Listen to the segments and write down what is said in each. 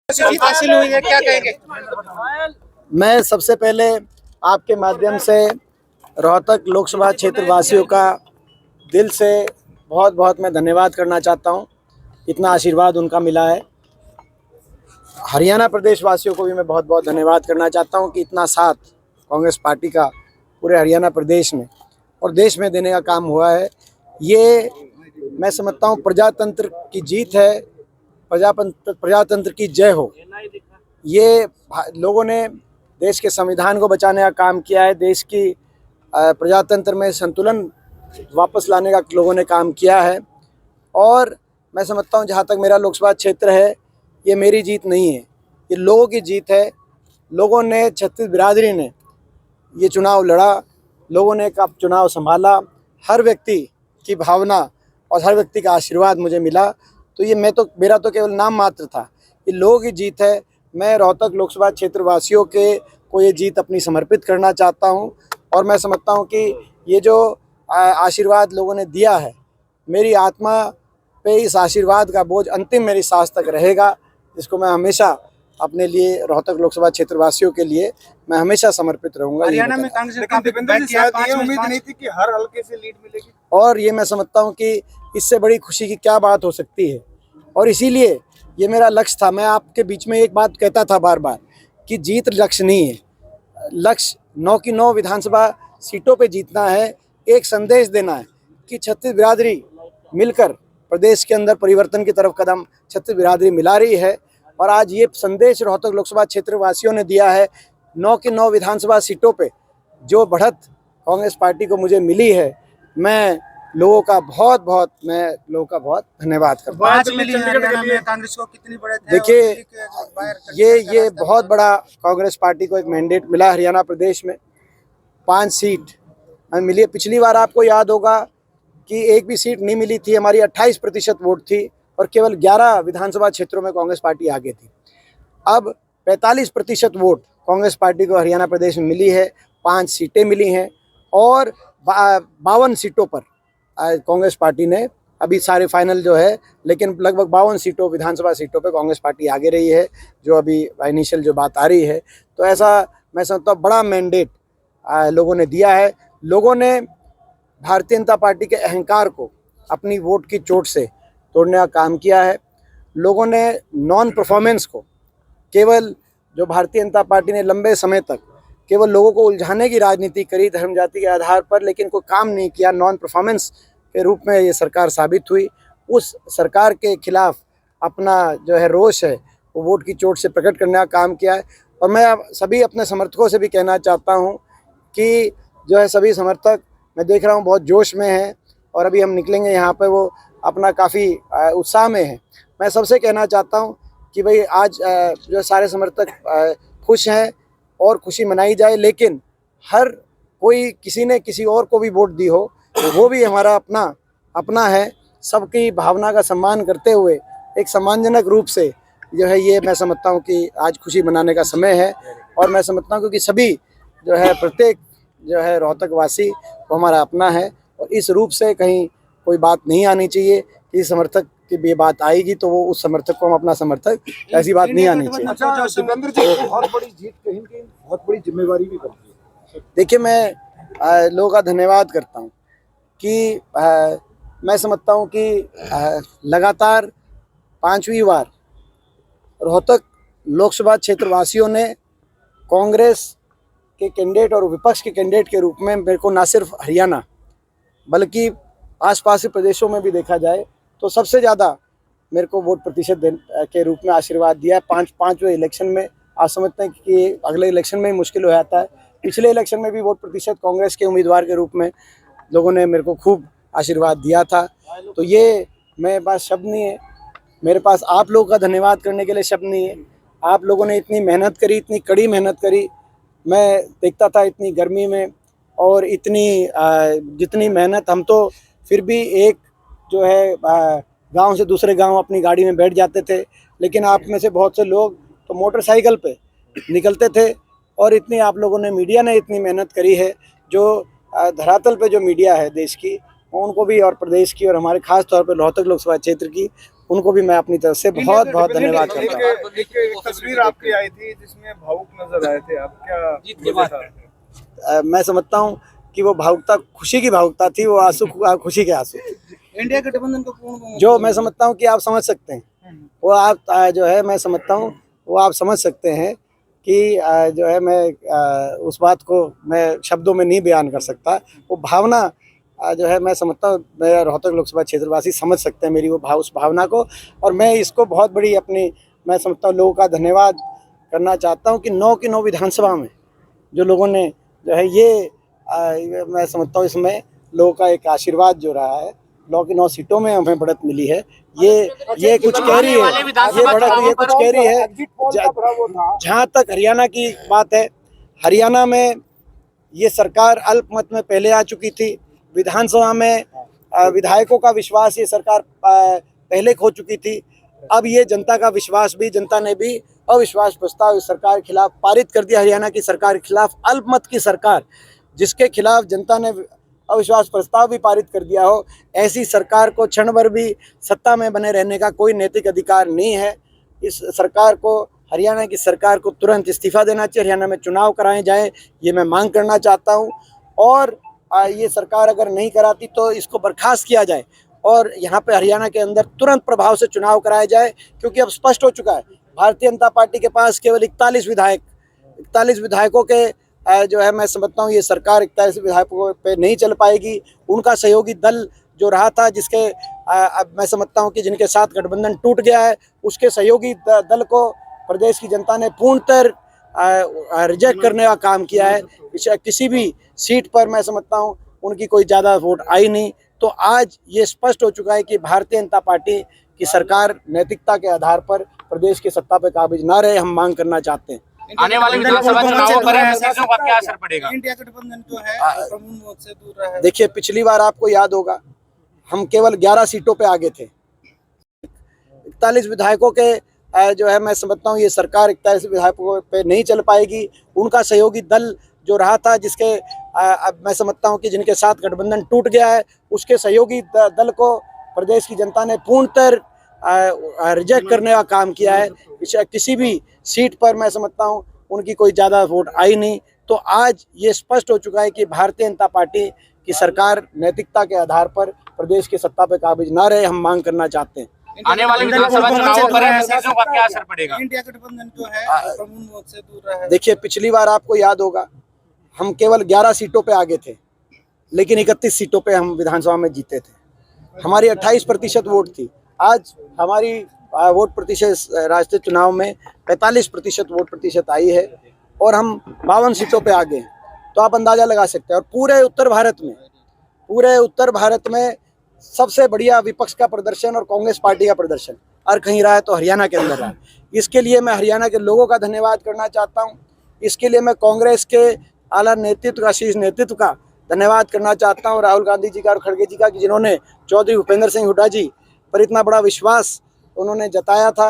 जीत हासिल हुई है, क्या कहेंगे? मैं सबसे पहले आपके माध्यम से रोहतक लोकसभा क्षेत्र वासियों का दिल से बहुत बहुत मैं धन्यवाद करना चाहता हूं। इतना आशीर्वाद उनका मिला है। हरियाणा प्रदेश वासियों को भी मैं बहुत बहुत धन्यवाद करना चाहता हूं कि इतना साथ कांग्रेस पार्टी का पूरे हरियाणा प्रदेश में और देश में देने का काम हुआ है। ये मैं समझता हूं प्रजातंत्र की जीत है, प्रजातंत्र की जय हो। ये लोगों ने देश के संविधान को बचाने का काम किया है, देश की प्रजातंत्र में संतुलन वापस लाने का लोगों ने काम किया है। और मैं समझता हूँ जहाँ तक मेरा लोकसभा क्षेत्र है, ये मेरी जीत नहीं है, ये लोगों की जीत है। लोगों ने, छत्तीस बिरादरी ने ये चुनाव लड़ा, लोगों ने का चुनाव संभाला, हर व्यक्ति की भावना और हर व्यक्ति का आशीर्वाद मुझे मिला। तो ये मेरा तो केवल नाम मात्र था, ये लोगों की जीत है। मैं रोहतक लोकसभा क्षेत्र वासियों को ये जीत अपनी समर्पित करना चाहता हूं। और मैं समझता हूं कि ये जो आशीर्वाद लोगों ने दिया है, मेरी आत्मा पे इस आशीर्वाद का बोझ अंतिम मेरी सांस तक रहेगा, जिसको मैं हमेशा अपने लिए नहीं लोकसभा क्षेत्र वासियों के लिए मैं हमेशा समर्पित रहूंगा। हरियाणा में कांग्रेस ने उम्मीद नहीं थी कि हर हल्के से लीड मिलेगी, और ये मैं समझता हूं कि इससे बड़ी खुशी की क्या बात हो सकती है। और इसीलिए ये मेरा लक्ष्य था। मैं आपके बीच में एक बात कहता था बार बार कि जीत लक्ष्य नहीं है, लक्ष्य 9 की 9 विधानसभा सीटों पे जीतना है। एक संदेश देना है कि छत्तीस बिरादरी मिलकर प्रदेश के अंदर परिवर्तन की तरफ कदम छत्तीस बिरादरी मिला रही है। और आज ये संदेश रोहतक लोकसभा क्षेत्र वासियों ने दिया है। 9 की 9 विधानसभा सीटों पे जो बढ़त कांग्रेस पार्टी को मुझे मिली है, मैं लोगों का बहुत धन्यवाद करता हूँ। 5 मिली हरियाणा में कांग्रेस को कितनी बढ़त है? देखिए ये बहुत बड़ा कांग्रेस पार्टी को एक मैंडेट मिला हरियाणा प्रदेश में। 5 सीट हमें मिली है। पिछली बार आपको याद होगा कि एक भी सीट नहीं मिली थी, हमारी 28% वोट थी और केवल 11 विधानसभा क्षेत्रों में कांग्रेस पार्टी आगे थी। अब 45% वोट कांग्रेस पार्टी को हरियाणा प्रदेश में मिली है, 5 सीटें मिली हैं और 52 सीटों पर कांग्रेस पार्टी ने अभी सारे फाइनल जो है, लेकिन लगभग 52 सीटों विधानसभा सीटों पे कांग्रेस पार्टी आगे रही है, जो अभी इनिशियल जो बात आ रही है। तो ऐसा मैं समझता हूँ बड़ा मैंडेट लोगों ने दिया है। लोगों ने भारतीय जनता पार्टी के अहंकार को अपनी वोट की चोट से तोड़ने का काम किया है। लोगों ने नॉन परफॉर्मेंस को, केवल जो भारतीय जनता पार्टी ने लंबे समय तक केवल लोगों को उलझाने की राजनीति करी धर्म जाति के आधार पर, लेकिन कोई काम नहीं किया, नॉन परफॉर्मेंस के रूप में ये सरकार साबित हुई। उस सरकार के खिलाफ अपना जो है रोष है वो वोट की चोट से प्रकट करने का काम किया है। और मैं सभी अपने समर्थकों से भी कहना चाहता हूँ कि जो है सभी समर्थक, मैं देख रहा हूँ बहुत जोश में हैं और अभी हम निकलेंगे यहाँ पे, वो अपना काफ़ी उत्साह में है। मैं सबसे कहना चाहता हूँ कि भाई आज जो सारे समर्थक खुश हैं और खुशी मनाई जाए, लेकिन हर कोई किसी ने किसी और को भी वोट दी हो, वो भी हमारा अपना है। सबकी भावना का सम्मान करते हुए एक सम्मानजनक रूप से जो है ये मैं समझता हूँ कि आज खुशी मनाने का समय है। और मैं समझता हूँ क्योंकि सभी जो है प्रत्येक जो है रोहतक वासी वो हमारा अपना है और इस रूप से कहीं कोई बात नहीं आनी चाहिए कि समर्थक की ये बात आएगी तो वो उस समर्थक को हम अपना समर्थक, ऐसी बात नहीं आनी चाहिए। अच्छा, शिवेंद्र जी बहुत बड़ी जीत, कहीं बहुत बड़ी जिम्मेवारी भी बनती है। देखिए मैं लोगों का धन्यवाद करता हूँ कि मैं समझता हूँ कि लगातार 5वीं बार रोहतक लोकसभा क्षेत्र वासियों ने कांग्रेस के कैंडिडेट और विपक्ष के कैंडिडेट के रूप में मेरे को ना सिर्फ हरियाणा बल्कि आसपास के प्रदेशों में भी देखा जाए तो सबसे ज़्यादा मेरे को वोट प्रतिशत के रूप में आशीर्वाद दिया है। 5वें इलेक्शन में आप समझते हैं कि अगले इलेक्शन में ही मुश्किल हो जाता है। पिछले इलेक्शन में भी वोट प्रतिशत कांग्रेस के उम्मीदवार के रूप में लोगों ने मेरे को खूब आशीर्वाद दिया था। तो ये मेरे पास शब्द नहीं है, मेरे पास आप लोगों का धन्यवाद करने के लिए शब्द नहीं है। आप लोगों ने इतनी मेहनत करी, इतनी कड़ी मेहनत करी। मैं देखता था इतनी गर्मी में और इतनी जितनी मेहनत, हम तो फिर भी एक जो है गांव से दूसरे गांव अपनी गाड़ी में बैठ जाते थे, लेकिन आप में से बहुत से लोग तो मोटरसाइकिल पे निकलते थे। और इतनी आप लोगों ने, मीडिया ने इतनी मेहनत करी है, जो धरातल पे जो मीडिया है देश की, उनको भी और प्रदेश की और हमारे खास तौर पे रोहतक लोकसभा क्षेत्र की, उनको भी मैं अपनी तरफ से बहुत बहुत धन्यवाद करता हूँ। एक तस्वीर आपकी आई थी जिसमें भावुक नजर आए थे आप, क्या मैं समझता हूँ कि वो भावुकता खुशी की भावुकता थी, वो आंसू खुशी के आंसू थे। इंडिया गठबंधन को पूर्ण जो मैं समझता हूँ कि आप समझ सकते हैं, वो आप जो है मैं समझता हूँ वो आप समझ सकते हैं कि जो है मैं उस बात को मैं शब्दों में नहीं बयान कर सकता। वो भावना जो है मैं समझता हूँ मेरा रोहतक लोकसभा क्षेत्रवासी समझ सकते हैं मेरी उस भावना को, और मैं इसको बहुत बड़ी अपनी मैं समझता हूँ लोगों का धन्यवाद करना चाहता हूँ कि 9 की 9 विधानसभा में जो लोगों ने जो है ये मैं समझता हूँ इसमें लोगों का एक आशीर्वाद जो रहा है, 9 की 9 सीटों में हमें बढ़त मिली है। ये कुछ कह रही है, ये बढ़त ये कुछ कह रही है। जहाँ तक हरियाणा की बात है, हरियाणा में ये सरकार अल्पमत में पहले आ चुकी थी। विधानसभा में विधायकों का विश्वास ये सरकार पहले खो चुकी थी। अब ये जनता का विश्वास भी, जनता ने भी अविश्वास प्रस्ताव इस सरकार के खिलाफ पारित कर दिया। हरियाणा की सरकार के खिलाफ, अल्पमत की सरकार जिसके खिलाफ जनता ने अविश्वास प्रस्ताव भी पारित कर दिया हो, ऐसी सरकार को क्षण भर भी सत्ता में बने रहने का कोई नैतिक अधिकार नहीं है। इस सरकार को, हरियाणा की सरकार को तुरंत इस्तीफा देना चाहिए, हरियाणा में चुनाव कराए जाए, ये मैं मांग करना चाहता हूँ। और ये सरकार अगर नहीं कराती तो इसको बर्खास्त किया जाए और यहाँ पे हरियाणा के अंदर तुरंत प्रभाव से चुनाव कराए जाए, क्योंकि अब स्पष्ट हो चुका है भारतीय जनता पार्टी के पास केवल 41 विधायकों के जो है मैं समझता हूँ ये सरकार 41 विधायकों पे नहीं चल पाएगी। उनका सहयोगी दल जो रहा था, जिसके अब मैं समझता हूँ कि जिनके साथ गठबंधन टूट गया है, उसके सहयोगी दल को प्रदेश की जनता ने पूर्णतः रिजेक्ट करने का काम किया है। किसी भी सीट पर मैं समझता हूँ उनकी कोई ज़्यादा वोट आई नहीं। तो आज ये स्पष्ट हो चुका है कि भारतीय जनता पार्टी की सरकार नैतिकता के आधार पर प्रदेश की सत्ता पर काबिज ना रहे, हम मांग करना चाहते हैं। आने वाले विधानसभा चुनावों पर इन सीटों का क्या असर पड़ेगा? इंडिया गठबंधन जो है प्रमुख मोर्चे से दूर रहा है। देखिए, पिछली बार आपको याद होगा हम केवल 11 सीटों पे आगे थे। 41 विधायकों के जो है मैं समझता हूँ ये सरकार 41 विधायकों पे नहीं चल पाएगी। उनका सहयोगी दल जो रहा था, जिसके अब मैं समझता हूँ कि जिनके साथ गठबंधन टूट गया है, उसके सहयोगी दल को प्रदेश की जनता ने पूर्णतः रिजेक्ट करने का काम किया है। किसी भी सीट पर मैं समझता हूँ उनकी कोई ज़्यादा वोट आई नहीं। तो आज ये स्पष्ट हो चुका है कि भारतीय जनता पार्टी की सरकार नैतिकता के आधार पर प्रदेश की सत्ता पर काबिज ना रहे, हम मांग करना चाहते हैं। आने वाले विधानसभा चुनावों पर इन सीटों का क्या असर पड़ेगा? इंडिया गठबंधन जो है प्रमुख मोर्चे से दूर रहा है। देखिए, पिछली बार आपको याद होगा हम केवल 11 सीटों पे आगे थे, लेकिन 31 सीटों पे हम विधानसभा में जीते थे। हमारी 28% वोट थी। आज हमारी वोट प्रतिशत राष्ट्रीय चुनाव में 45% वोट प्रतिशत आई है और हम 52 सीटों पे आगे हैं। तो आप अंदाज़ा लगा सकते हैं। और पूरे उत्तर भारत में सबसे बढ़िया विपक्ष का प्रदर्शन और कांग्रेस पार्टी का प्रदर्शन और कहीं रहा है तो हरियाणा के अंदर रहा। इसके लिए मैं हरियाणा के लोगों का धन्यवाद करना चाहता हूँ। इसके लिए मैं कांग्रेस के आला नेतृत्व का, शीर्ष नेतृत्व का धन्यवाद करना चाहता हूँ, राहुल गांधी जी का और खड़गे जी का, कि जिन्होंने चौधरी भूपेंद्र सिंह हुड्डा जी पर इतना बड़ा विश्वास उन्होंने जताया था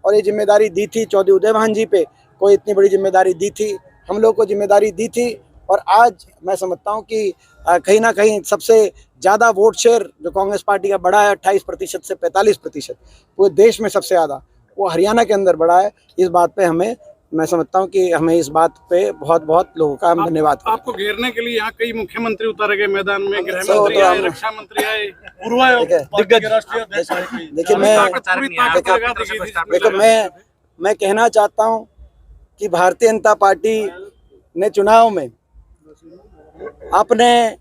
और ये जिम्मेदारी दी थी। चौधरी उदयभान जी पे कोई इतनी बड़ी जिम्मेदारी दी थी, हम लोग को जिम्मेदारी दी थी। और आज मैं समझता हूँ कि कहीं ना कहीं सबसे ज़्यादा वोट शेयर जो कांग्रेस पार्टी का बढ़ा है 28% से 45%, पूरे देश में सबसे ज़्यादा वो हरियाणा के अंदर बढ़ा है। इस बात पे हमें, मैं समझता हूँ कि हमें इस बात पे बहुत बहुत लोगों का हम धन्यवाद। आपको घेरने के लिए यहाँ कई मुख्यमुख्यमंत्री उतारे गए मैदान में, गृह मंत्री आए, रक्षा मंत्री आए, पूर्व दिग्गज राष्ट्रीय अध्यक्ष आए। देखिए, मैं कहना चाहता हूँ कि भारतीय जनता पार्टी ने चुनाव में अपने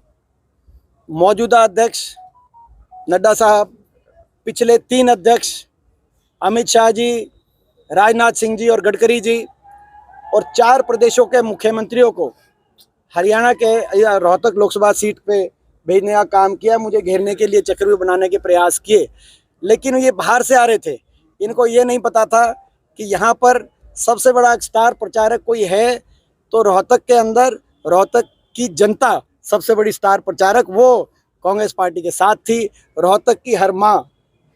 मौजूदा अध्यक्ष नड्डा साहब, पिछले 3 अध्यक्ष अमित शाह जी, राजनाथ सिंह जी और गडकरी जी, और 4 प्रदेशों के मुख्यमंत्रियों को हरियाणा के रोहतक लोकसभा सीट पे भेजने का काम किया। मुझे घेरने के लिए चक्रव्यूह बनाने के प्रयास किए, लेकिन ये बाहर से आ रहे थे। इनको ये नहीं पता था कि यहाँ पर सबसे बड़ा स्टार प्रचारक कोई है तो रोहतक के अंदर रोहतक की जनता सबसे बड़ी स्टार प्रचारक वो कांग्रेस पार्टी के साथ थी। रोहतक की हर माँ,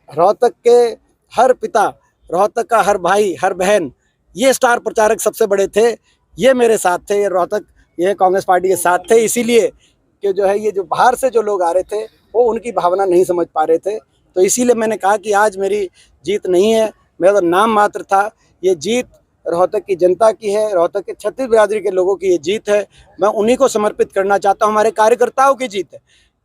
रोहतक के हर पिता, रोहतक का हर भाई, हर बहन, ये स्टार प्रचारक सबसे बड़े थे। ये मेरे साथ थे, ये रोहतक, ये कांग्रेस पार्टी के साथ थे। इसीलिए कि जो है ये जो बाहर से जो लोग आ रहे थे वो उनकी भावना नहीं समझ पा रहे थे। तो इसीलिए मैंने कहा कि आज मेरी जीत नहीं है, मेरा तो नाम मात्र था। ये जीत रोहतक की जनता की है, रोहतक के छत्तीस बिरादरी के लोगों की ये जीत है। मैं उन्हीं को समर्पित करना चाहता हूँ, हमारे कार्यकर्ताओं की जीत है।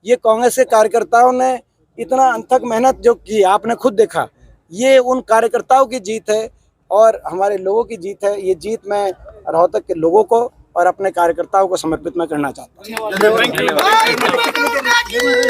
ये कांग्रेस के कार्यकर्ताओं ने इतना अथक मेहनत जो की, आपने खुद देखा, ये उन कार्यकर्ताओं की जीत है और हमारे लोगों की जीत है। ये जीत मैं रोहतक के लोगों को और अपने कार्यकर्ताओं को समर्पित मैं करना चाहता हूँ। Thank you.